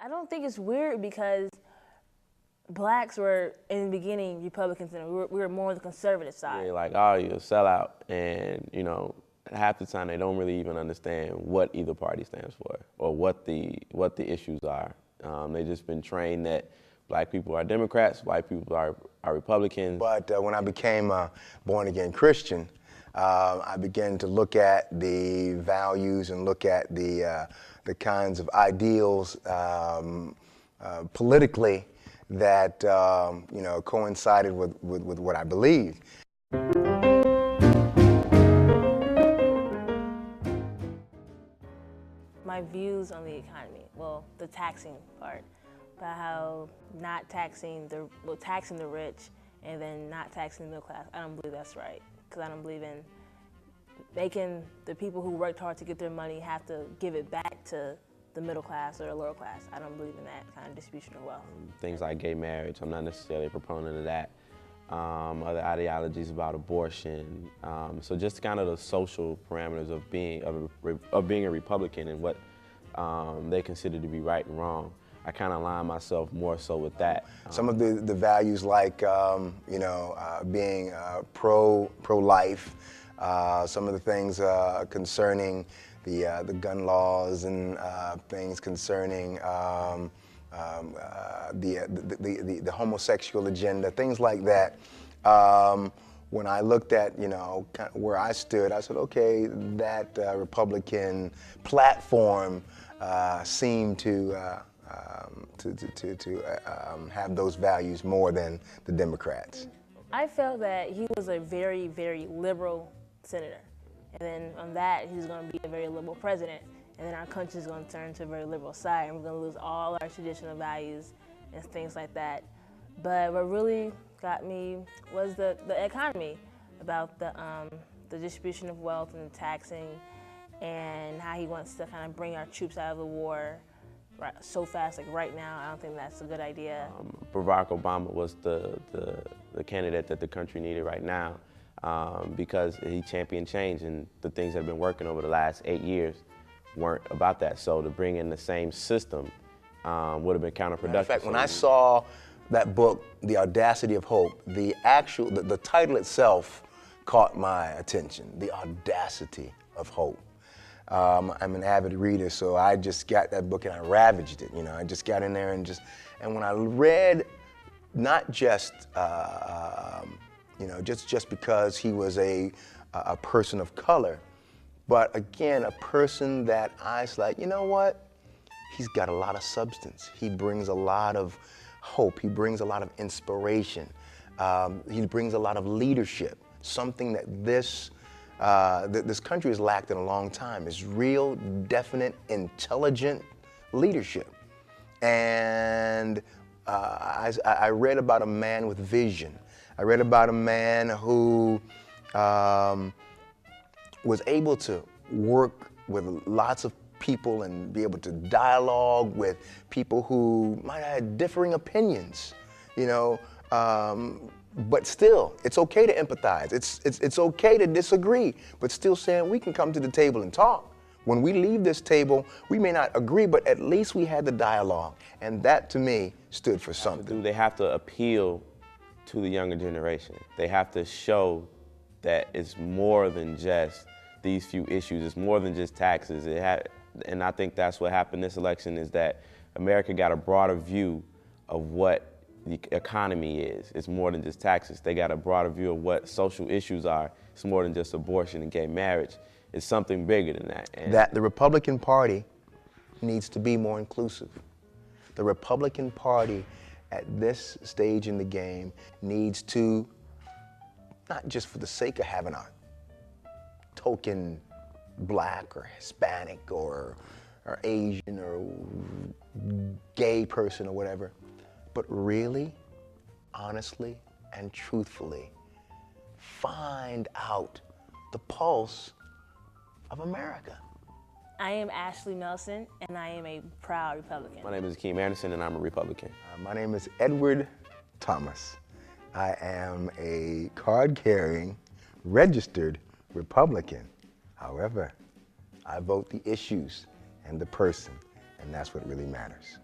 I don't think it's weird because blacks were, in the beginning, Republicans, and we were more on the conservative side. Yeah, like, oh, you're a sellout. And, you know, half the time they don't really even understand what either party stands for or what the issues are. They've just been trained that black people are Democrats, white people are Republicans. But when I became a born-again Christian, I began to look at the values and look at the kinds of ideals politically that you know, coincided with what I believed. My views on the economy, well, the taxing part, about how not taxing taxing the rich and then not taxing the middle class. I don't believe that's right, because I don't believe in making the people who worked hard to get their money have to give it back to the middle class or the lower class. I don't believe in that kind of distribution of wealth. Things like gay marriage, I'm not necessarily a proponent of that. Other ideologies about abortion. So just kind of the social parameters of being a Republican and what they consider to be right and wrong. I kind of align myself more so with that. Some of the values like you know, being pro-life, some of the things concerning the gun laws and things concerning the homosexual agenda, things like that. When I looked at, you know, kind of where I stood, I said, okay, that Republican platform seemed to have those values more than the Democrats. I felt that he was a very, very liberal senator. And then on that, he's going to be a very liberal president. And then our country's going to turn to a very liberal side, and we're going to lose all our traditional values and things like that. But what really got me was the economy, about the distribution of wealth and the taxing, and how he wants to kind of bring our troops out of the war so fast, like right now. I don't think that's a good idea. Barack Obama was the candidate that the country needed right now because he championed change, and the things that have been working over the last 8 years weren't about that. So to bring in the same system would have been counterproductive. In fact, when I saw that book, The Audacity of Hope, the title itself caught my attention, The Audacity of Hope. I'm an avid reader, so I just got that book and I ravaged it. You know, I just got in there and when I read, not just you know, just because he was a person of color, but again, a person that I was like, you know what? He's got a lot of substance. He brings a lot of hope. He brings a lot of inspiration. He brings a lot of leadership, something that this country has lacked in a long time, is real, definite, intelligent leadership. And I read about a man with vision. I read about a man who was able to work with lots of people and be able to dialogue with people who might have had differing opinions, you know, but still, it's okay to empathize. It's okay to disagree, but still saying we can come to the table and talk. When we leave this table, we may not agree, but at least we had the dialogue, and that to me stood for something. They have to appeal to the younger generation. They have to show that it's more than just these few issues. It's more than just taxes. And I think that's what happened this election, is that America got a broader view of what the economy is. It's more than just taxes. They got a broader view of what social issues are. It's more than just abortion and gay marriage. It's something bigger than that. And that the Republican Party needs to be more inclusive. The Republican Party at this stage in the game needs to, not just for the sake of having a token black or Hispanic or Asian or gay person or whatever, but really, honestly, and truthfully find out the pulse of America. I am Ashley Nelson, and I am a proud Republican. My name is Akeem Anderson, and I'm a Republican. My name is Edward Thomas. I am a card-carrying, registered Republican. However, I vote the issues and the person, and that's what really matters.